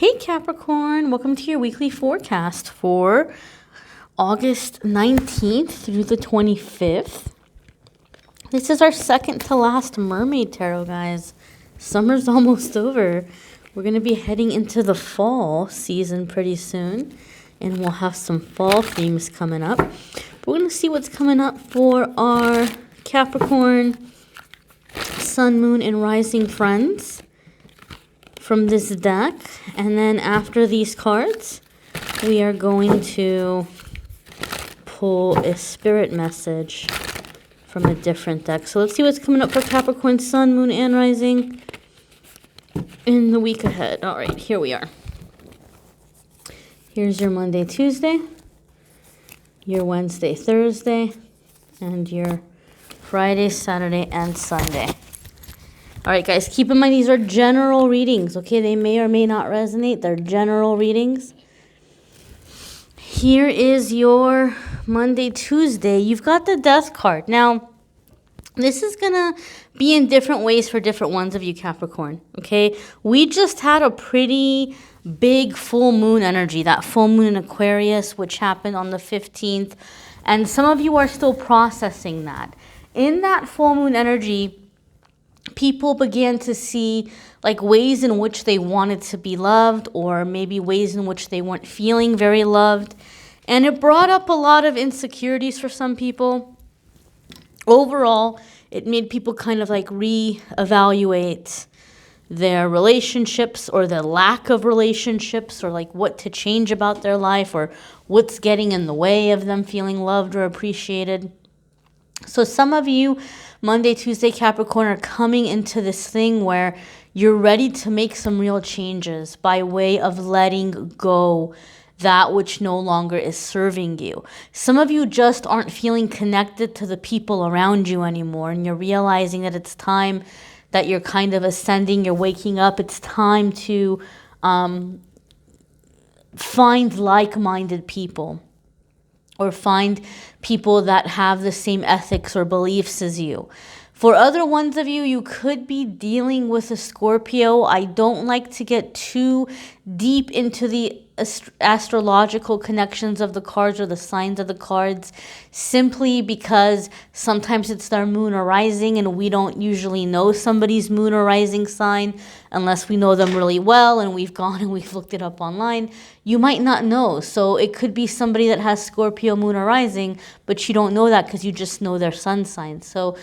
Hey Capricorn, welcome to your weekly forecast for August 19th through the 25th. This is our second to last Mermaid Tarot, guys. Summer's almost over. We're going to be heading into the fall season pretty soon, and we'll have some fall themes coming up. We're going to see what's coming up for our Capricorn, Sun, Moon, and Rising friends from this deck. And then after these cards, we are going to pull a spirit message from a different deck. So let's see what's coming up for Capricorn, Sun, Moon, and Rising in the week ahead. All right, here we are. Here's your Monday, Tuesday, your Wednesday, Thursday, and your Friday, Saturday, and Sunday. All right, guys, keep in mind these are general readings, okay? They may or may not resonate. They're general readings. Here is your Monday, Tuesday. You've got the Death card. Now, this is going to be in different ways for different ones of you, Capricorn, okay? We just had a pretty big full moon energy, that full moon in Aquarius, which happened on the 15th. And some of you are still processing that. In that full moon energy, people began to see like ways in which they wanted to be loved, or maybe ways in which they weren't feeling very loved. And it brought up a lot of insecurities for some people. Overall, it made people kind of like reevaluate their relationships or the lack of relationships, or like what to change about their life, or what's getting in the way of them feeling loved or appreciated. So some of you, Monday, Tuesday, Capricorn, are coming into this thing where you're ready to make some real changes by way of letting go that which no longer is serving you. Some of you just aren't feeling connected to the people around you anymore, and you're realizing that it's time that you're kind of ascending, you're waking up. It's time to find like-minded people, or find people that have the same ethics or beliefs as you. For other ones of you, you could be dealing with a Scorpio. I don't like to get too deep into the astrological connections of the cards or the signs of the cards, simply because sometimes it's their moon or rising, and we don't usually know somebody's moon or rising sign unless we know them really well and we've gone and we've looked it up online. You might not know. So it could be somebody that has Scorpio moon or rising, but you don't know that because you just know their sun sign. So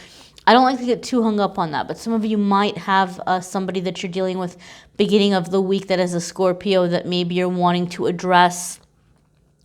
I don't like to get too hung up on that, but some of you might have somebody that you're dealing with beginning of the week that is a Scorpio, that maybe you're wanting to address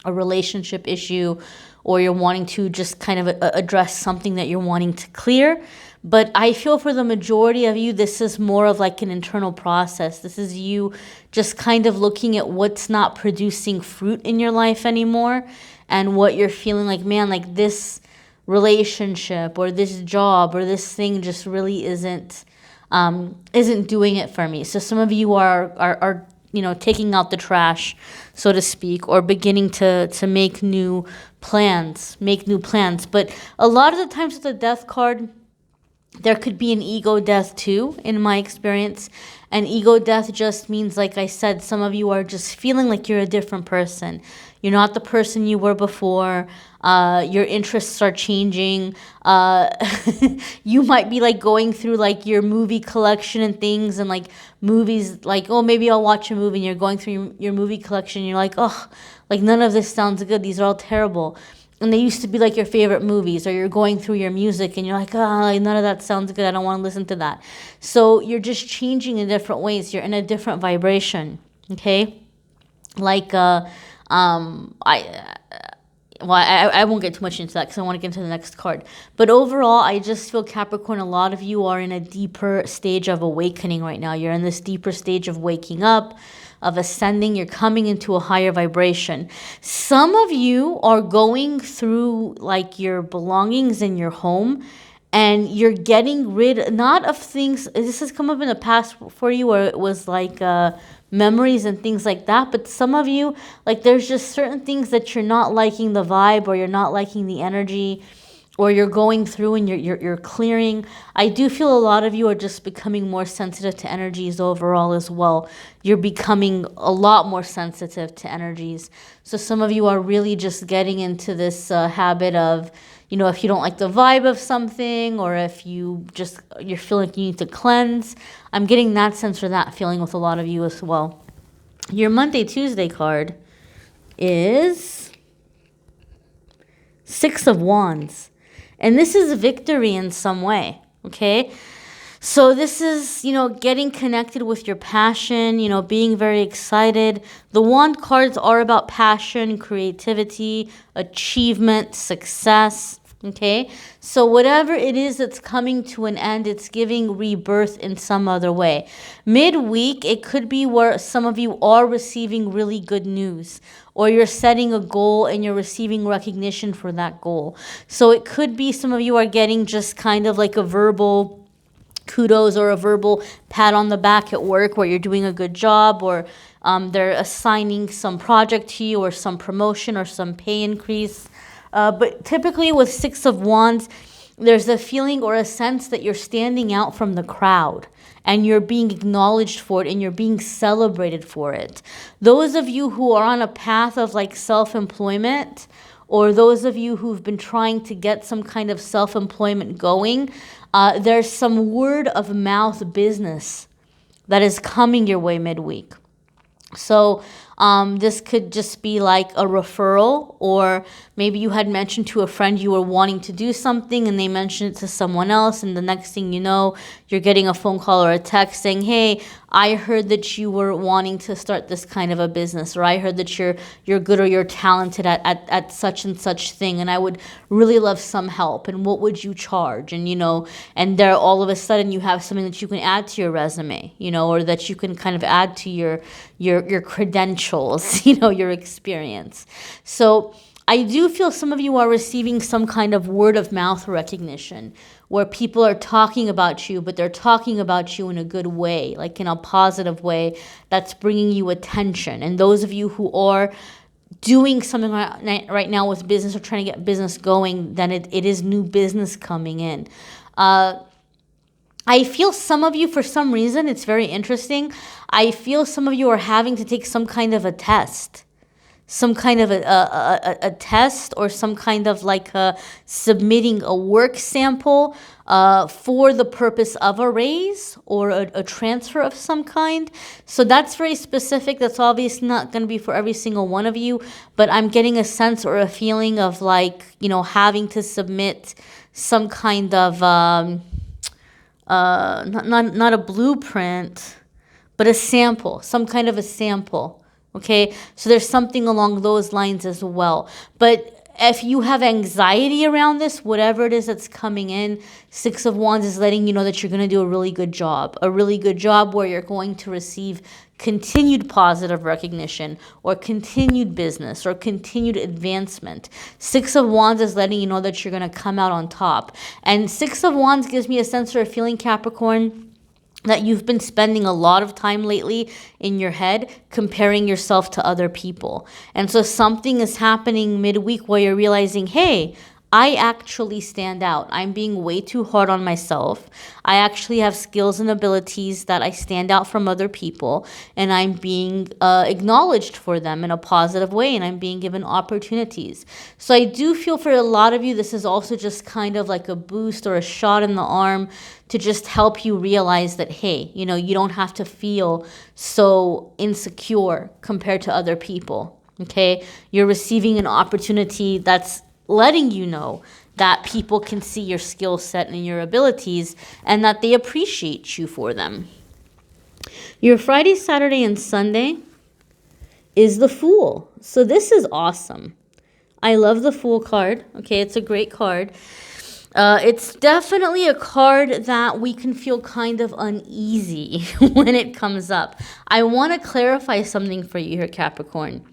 a relationship issue, or you're wanting to just kind of address something that you're wanting to clear. But I feel for the majority of you, this is more of like an internal process. This is you just kind of looking at what's not producing fruit in your life anymore, and what you're feeling like, man, like this relationship or this job or this thing just really isn't doing it for me. So some of you are taking out the trash, so to speak, or beginning to make new plans. But a lot of the times with the Death card, there could be an ego death too, in my experience. An ego death just means, like I said, some of you are just feeling like you're a different person. You're not the person you were before. Your interests are changing. You might be like going through like your movie collection and things, and like movies, like, oh, maybe I'll watch a movie, and you're going through your movie collection, and you're like, oh, like none of this sounds good. These are all terrible. And they used to be like your favorite movies. Or you're going through your music and you're like, oh, none of that sounds good. I don't want to listen to that. So you're just changing in different ways. You're in a different vibration, okay? Like, I won't get too much into that because I want to get into the next card. But overall, I just feel, Capricorn, a lot of you are in a deeper stage of awakening right now. You're in this deeper stage of waking up, of ascending. You're coming into a higher vibration. Some of you are going through like your belongings in your home, and you're getting rid not of things. This has come up in the past for you, where it was like memories and things like that. But some of you, like, there's just certain things that you're not liking the vibe, or you're not liking the energy, or you're going through and you're clearing. I do feel a lot of you are just becoming more sensitive to energies overall as well. You're becoming a lot more sensitive to energies. So some of you are really just getting into this habit of, you know, if you don't like the vibe of something, or if you're feeling like you need to cleanse. I'm getting that sense or that feeling with a lot of you as well. Your Monday, Tuesday card is Six of Wands. And this is victory in some way, okay? So this is, you know, getting connected with your passion, you know, being very excited. The Wand cards are about passion, creativity, achievement, success, okay? So whatever it is that's coming to an end, it's giving rebirth in some other way. Midweek, it could be where some of you are receiving really good news, or you're setting a goal and you're receiving recognition for that goal. So it could be some of you are getting just kind of like a verbal kudos or a verbal pat on the back at work where you're doing a good job, or they're assigning some project to you, or some promotion or some pay increase. But typically with Six of Wands, there's a feeling or a sense that you're standing out from the crowd and you're being acknowledged for it and you're being celebrated for it. Those of you who are on a path of like self-employment, or those of you who've been trying to get some kind of self-employment going, there's some word of mouth business that is coming your way midweek. So this could just be like a referral, or maybe you had mentioned to a friend you were wanting to do something and they mentioned it to someone else, and the next thing you know, you're getting a phone call or a text saying, hey, I heard that you were wanting to start this kind of a business, or I heard that you're good or you're talented at such and such thing, and I would really love some help, and what would you charge? And you know, and there all of a sudden you have something that you can add to your resume, you know, or that you can kind of add to your credentials, you know, your experience. So I do feel some of you are receiving some kind of word of mouth recognition where people are talking about you, but they're talking about you in a good way, like in a positive way that's bringing you attention. And those of you who are doing something right now with business or trying to get business going, then it is new business coming in. I feel some of you, for some reason, it's very interesting, I feel some of you are having to take some kind of a test. Some kind of a test, or some kind of like submitting a work sample for the purpose of a raise or a transfer of some kind. So that's very specific. That's obviously not going to be for every single one of you, but I'm getting a sense or a feeling of like, you know, having to submit some kind of, not a blueprint, but a sample, some kind of a sample. Okay, so there's something along those lines as well. But if you have anxiety around this, whatever it is that's coming in, Six of Wands is letting you know that you're going to do a really good job. A really good job where you're going to receive continued positive recognition, or continued business, or continued advancement. Six of Wands is letting you know that you're going to come out on top. And Six of Wands gives me a sense or a feeling, Capricorn, that you've been spending a lot of time lately in your head comparing yourself to other people. And so something is happening midweek where you're realizing, hey, I actually stand out. I'm being way too hard on myself. I actually have skills and abilities that I stand out from other people, and I'm being acknowledged for them in a positive way, and I'm being given opportunities. So I do feel for a lot of you, this is also just kind of like a boost or a shot in the arm to just help you realize that, hey, you know, you don't have to feel so insecure compared to other people, okay? You're receiving an opportunity that's letting you know that people can see your skill set and your abilities, and that they appreciate you for them. Your Friday, Saturday, and Sunday is the Fool. So this is awesome. I love the Fool card. Okay, it's a great card. It's definitely a card that we can feel kind of uneasy when it comes up. I want to clarify something for you here, Capricorn.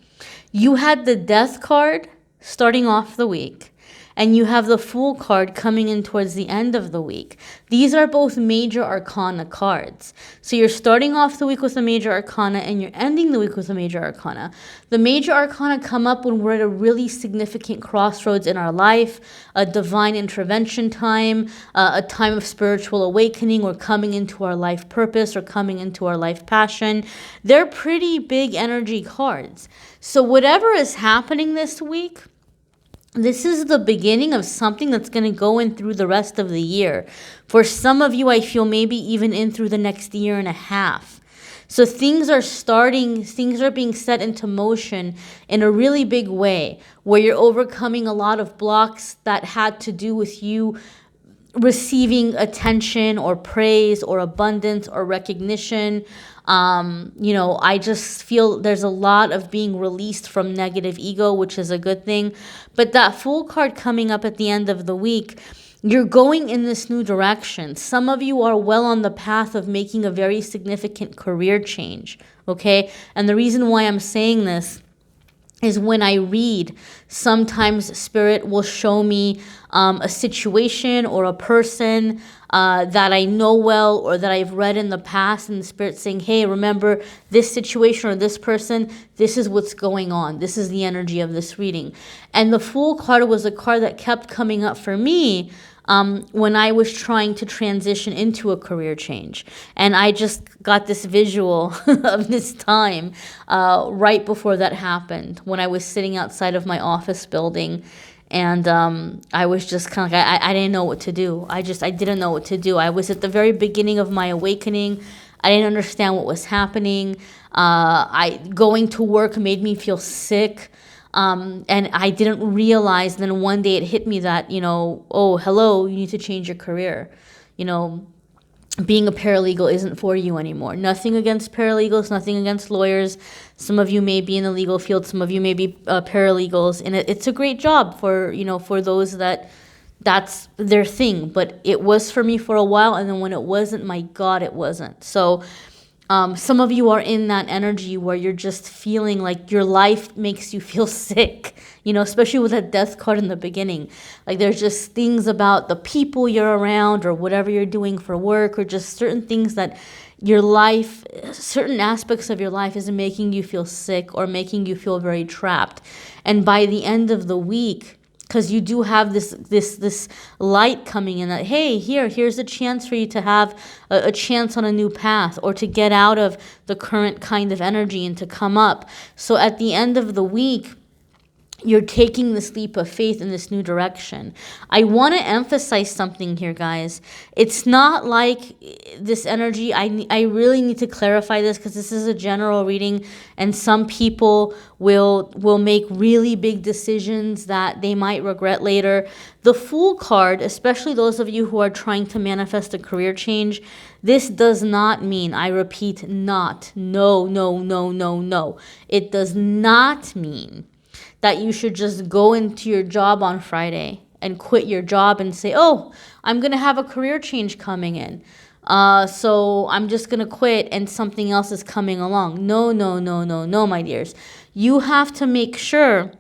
You had the Death card starting off the week, and you have the Fool card coming in towards the end of the week. These are both major arcana cards. So you're starting off the week with a major arcana and you're ending the week with a major arcana. The major arcana come up when we're at a really significant crossroads in our life, a divine intervention time, a time of spiritual awakening, or coming into our life purpose or coming into our life passion. They're pretty big energy cards. So whatever is happening this week, this is the beginning of something that's going to go in through the rest of the year. For some of you, I feel maybe even in through the next year and a half. So things are being set into motion in a really big way, where you're overcoming a lot of blocks that had to do with you receiving attention or praise or abundance or recognition. I just feel there's a lot of being released from negative ego, which is a good thing. But that Fool card coming up at the end of the week, you're going in this new direction. Some of you are well on the path of making a very significant career change, okay? And the reason why I'm saying this is when I read, sometimes Spirit will show me a situation or a person that I know well or that I've read in the past, and the Spirit saying, hey, remember this situation or this person, this is what's going on. This is the energy of this reading. And the Fool card was a card that kept coming up for me when I was trying to transition into a career change. And I just got this visual of this time right before that happened, when I was sitting outside of my office building. And I was just kind of like, I didn't know what to do. I didn't know what to do. I was at the very beginning of my awakening. I didn't understand what was happening. Going to work made me feel sick. And I didn't realize, then one day it hit me that, oh, hello, you need to change your career. Being a paralegal isn't for you anymore. Nothing against paralegals, nothing against lawyers. Some of you may be in the legal field, some of you may be paralegals, and it's a great job for those that's their thing. But it was for me for a while, and then when it wasn't, my God, it wasn't. So some of you are in that energy where you're just feeling like your life makes you feel sick, especially with that Death card in the beginning. Like there's just things about the people you're around or whatever you're doing for work, or just certain things that your life, certain aspects of your life is making you feel sick or making you feel very trapped. And by the end of the week, because you do have this light coming in that, hey, here's a chance for you to have a chance on a new path, or to get out of the current kind of energy and to come up. So at the end of the week, you're taking this leap of faith in this new direction. I want to emphasize something here, guys. It's not like this energy, I really need to clarify this, because this is a general reading, and some people will make really big decisions that they might regret later. The Fool card, especially those of you who are trying to manifest a career change, this does not mean, I repeat, not, no. It does not mean that you should just go into your job on Friday and quit your job and say, oh, I'm going to have a career change coming in. So I'm just going to quit and something else is coming along. No, my dears. You have to make sure,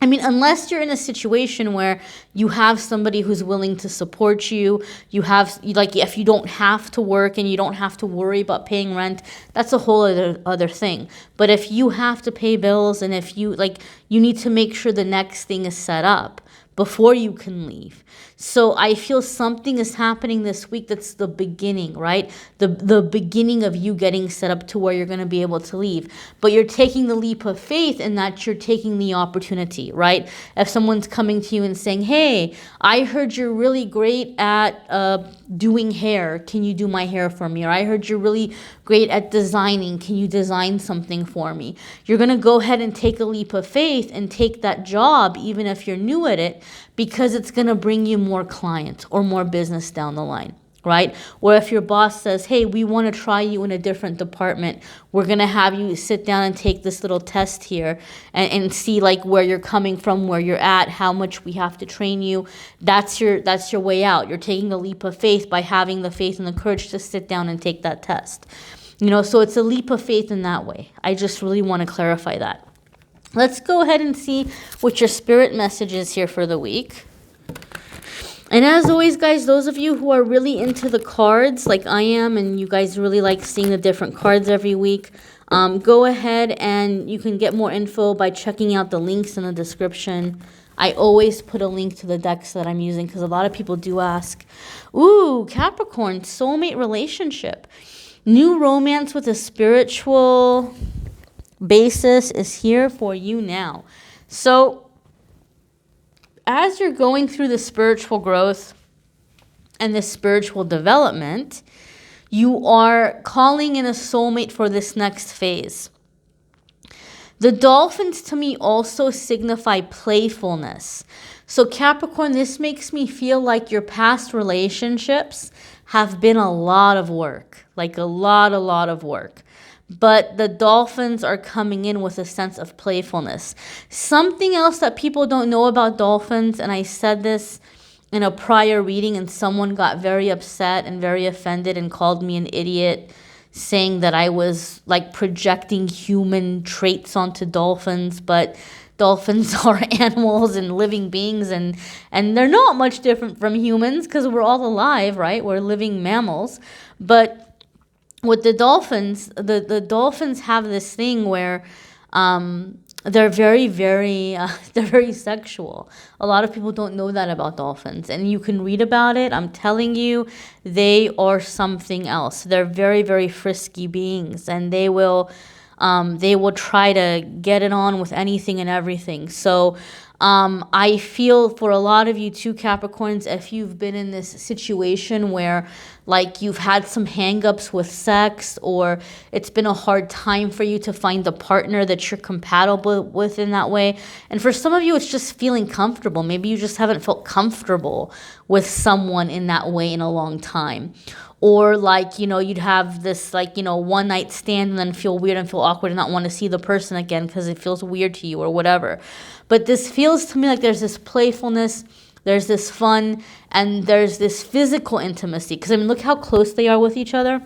unless you're in a situation where you have somebody who's willing to support you, if you don't have to work and you don't have to worry about paying rent, that's a whole other thing. But if you have to pay bills, and if you need to make sure the next thing is set up before you can leave. So I feel something is happening this week that's the beginning, right? The beginning of you getting set up to where you're going to be able to leave. But you're taking the leap of faith in that you're taking the opportunity, right? If someone's coming to you and saying, hey, I heard you're really great at doing hair. Can you do my hair for me? Or I heard you're really great at designing. Can you design something for me? You're going to go ahead and take a leap of faith and take that job, even if you're new at it, because it's going to bring you more clients or more business down the line, right? Or if your boss says, hey, we want to try you in a different department, we're going to have you sit down and take this little test here and see where you're coming from, where you're at, how much we have to train you. That's your way out. You're taking a leap of faith by having the faith and the courage to sit down and take that test. So it's a leap of faith in that way. I just really want to clarify that. Let's go ahead and see what your spirit message is here for the week. And as always, guys, those of you who are really into the cards like I am, and you guys really like seeing the different cards every week, go ahead and you can get more info by checking out the links in the description. I always put a link to the decks that I'm using because a lot of people do ask. Ooh, Capricorn, soulmate relationship. New romance with a spiritual basis is here for you now. So as you're going through the spiritual growth and the spiritual development, you are calling in a soulmate for this next phase. The dolphins to me also signify playfulness. So Capricorn, this makes me feel like your past relationships have been a lot of work, like a lot of work. But the dolphins are coming in with a sense of playfulness. Something else that people don't know about dolphins, and I said this in a prior reading and someone got very upset and very offended and called me an idiot, saying that I was like projecting human traits onto dolphins, but dolphins are animals and living beings, and they're not much different from humans because we're all alive, right? We're living mammals. But with the dolphins, the dolphins have this thing where they're very they're very sexual. A lot of people don't know that about dolphins, and you can read about it. I'm telling you, they are something else. They're very frisky beings, and they will try to get it on with anything and everything. So I feel for a lot of you too, Capricorns, if you've been in this situation where like you've had some hangups with sex, or it's been a hard time for you to find a partner that you're compatible with in that way. And for some of you, it's just feeling comfortable. Maybe you just haven't felt comfortable with someone in that way in a long time. Or like, you know, you'd have this like, you know, one night stand and then feel weird and feel awkward and not want to see the person again because it feels weird to you or whatever. But this feels to me like there's this playfulness, there's this fun, and there's this physical intimacy. Because I mean, look how close they are with each other.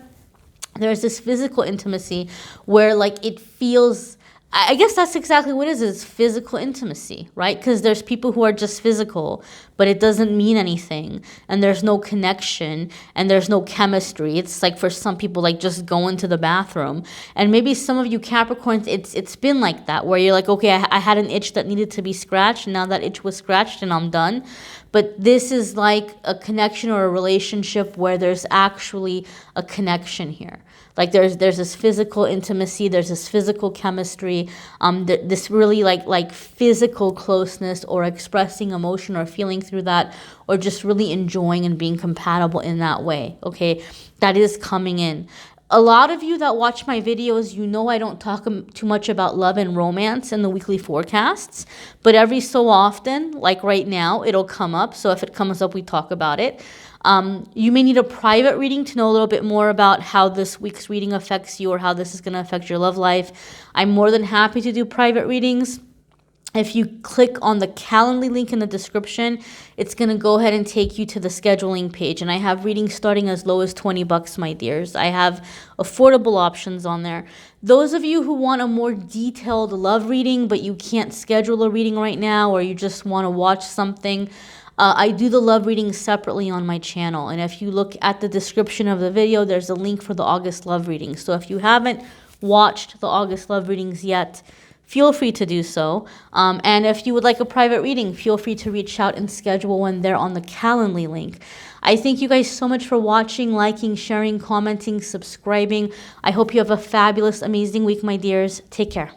There's this physical intimacy where like it feels, I guess that's exactly what it is physical intimacy, right? Because there's people who are just physical, but it doesn't mean anything, and there's no connection, and there's no chemistry. It's like for some people, like just going to the bathroom. And maybe some of you Capricorns, it's been like that, where you're like, okay, I had an itch that needed to be scratched, and now that itch was scratched, and I'm done. But this is like a connection or a relationship where there's actually a connection here. Like there's this physical intimacy, there's this physical chemistry, this really like physical closeness, or expressing emotion or feeling through that, or just really enjoying and being compatible in that way. Okay, that is coming in. A lot of you that watch my videos, you know I don't talk too much about love and romance in the weekly forecasts, but every so often, like right now, it'll come up. So if it comes up, we talk about it. You may need a private reading to know a little bit more about how this week's reading affects you, or how this is going to affect your love life. I'm more than happy to do private readings. If you click on the Calendly link in the description, it's going to go ahead and take you to the scheduling page. And I have readings starting as low as $20, my dears. I have affordable options on there. Those of you who want a more detailed love reading, but you can't schedule a reading right now, or you just want to watch something, I do the love readings separately on my channel. And if you look at the description of the video, there's a link for the August love readings. So if you haven't watched the August love readings yet, feel free to do so. And if you would like a private reading, feel free to reach out and schedule one there on the Calendly link. I thank you guys so much for watching, liking, sharing, commenting, subscribing. I hope you have a fabulous, amazing week, my dears. Take care.